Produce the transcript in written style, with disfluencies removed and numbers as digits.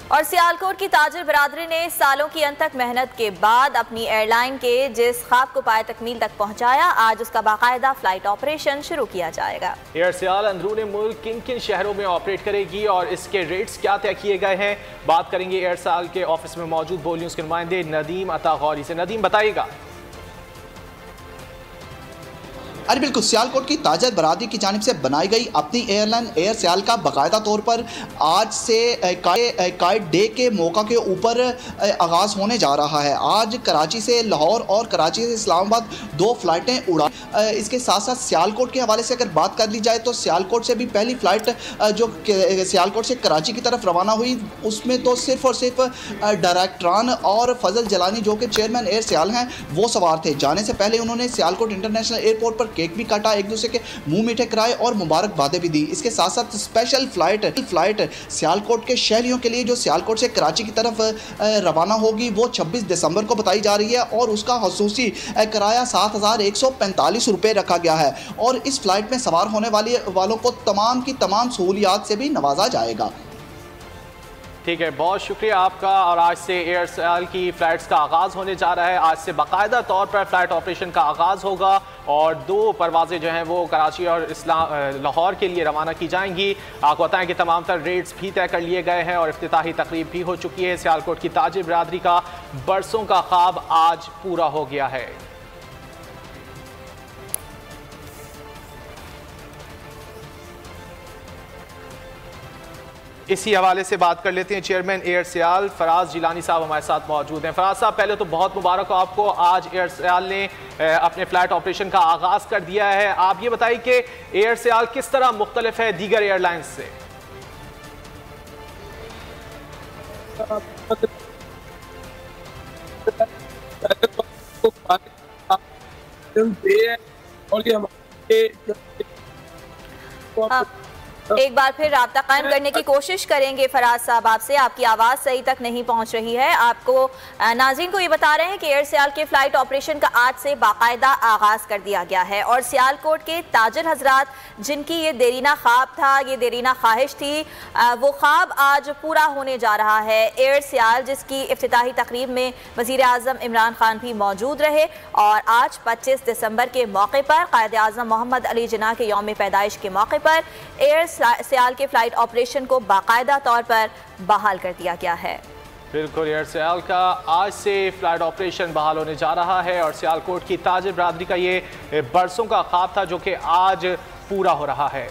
और सियालकोट की ताजिर बरादरी ने सालों की अनथक मेहनत के बाद अपनी एयरलाइन के जिस ख्वाब को पाए तकमील तक पहुंचाया, आज उसका बाकायदा फ्लाइट ऑपरेशन शुरू किया जाएगा। एयर सियाल अंदरून मुल्क किन किन शहरों में ऑपरेट करेगी और इसके रेट्स क्या तय किए गए हैं, बात करेंगे एयर सियाल के ऑफिस में मौजूद बोल न्यूज़ के नुमाइंदे नदीम अता गौरी से। नदीम, बताइएगा। अरे बिल्कुल, सियालकोट की ताजर बरादरी की जानिब से बनाई गई अपनी एयरलाइन एयर सियाल का बाकायदा तौर पर आज से काइट डे के मौका के ऊपर आगाज़ होने जा रहा है। आज कराची से लाहौर और कराची से इस्लामाबाद 2 फ़्लाइटें उड़ा। इसके साथ साथ सियालकोट के हवाले से अगर बात कर ली जाए तो सियालकोट से भी पहली फ़्लाइट जो सियालकोट से कराची की तरफ रवाना हुई, उसमें तो सिर्फ़ और सिर्फ डायरेक्टरान और फजल जलानी जो कि चेयरमैन एयर सियाल हैं वो सवार थे। जाने से पहले उन्होंने सियालकोट इंटरनेशनल एयरपोर्ट पर केक भी काटा, एक दूसरे के मुंह मीठे कराए और मुबारकबादें भी दी। इसके साथ साथ स्पेशल फ्लाइट सियालकोट के शहरियों के लिए जो सियालकोट से कराची की तरफ रवाना होगी वो 26 दिसंबर को बताई जा रही है और उसका खसूसी किराया 7,145 रुपये रखा गया है और इस फ्लाइट में सवार होने वालों को तमाम की तमाम सहूलियात से भी नवाजा जाएगा। ठीक है, बहुत शुक्रिया आपका। और आज से एयर सियाल की फ़्लाइट्स का आगाज़ होने जा रहा है। आज से बाकायदा तौर पर फ़्लाइट ऑपरेशन का आगाज़ होगा और 2 परवाज़ें जो हैं वो कराची और लाहौर के लिए रवाना की जाएंगी। आपको बताएं कि तमाम तर रेट्स भी तय कर लिए गए हैं और इफ्तिताही तकरीब भी हो चुकी है। सियालकोट की ताजिर बरादरी का बरसों का ख्वाब आज पूरा हो गया है। इसी हवाले से बात कर लेते हैं, चेयरमैन एयर सियाल फराज जिलानी साहब हमारे साथ मौजूद हैं। फराज साहब, पहले तो बहुत मुबारक हो आपको, आज एयर सियाल ने अपने फ्लाइट ऑपरेशन का आगाज़ कर दिया है। आप ये बताइए कि एयर सियाल किस तरह मुख्तलिफ है दीगर एयरलाइंस से? एक बार फिर राब्ता कायम करने की कोशिश करेंगे फराज साहब आपसे, आपकी आवाज़ सही तक नहीं पहुंच रही है। आपको नाज़रीन को ये बता रहे हैं कि एयर सियाल के फ़्लाइट ऑपरेशन का आज से बाकायदा आगाज़ कर दिया गया है और सियालकोट के ताजर हजरात जिनकी ये देरीना ख्वाब था, ये देरीना ख्वाहिश थी, वो ख्वाब आज पूरा होने जा रहा है। एयर सियाल जिसकी इफ्तिताही तकरीब में वज़ीर आज़म इमरान खान भी मौजूद रहे और आज 25 दिसंबर के मौके पर क़ायद आज़म मोहम्मद अली जिन्ना के यौम पैदाइश के मौके पर एयर सियाल के फ्लाइट ऑपरेशन को बाकायदा तौर पर बहाल कर दिया गया है। बिल्कुल, एयर सियाल का आज से फ्लाइट ऑपरेशन बहाल होने जा रहा है और सियालकोट की ताजिर बरादरी का ये बरसों का ख्वाब था जो कि आज पूरा हो रहा है।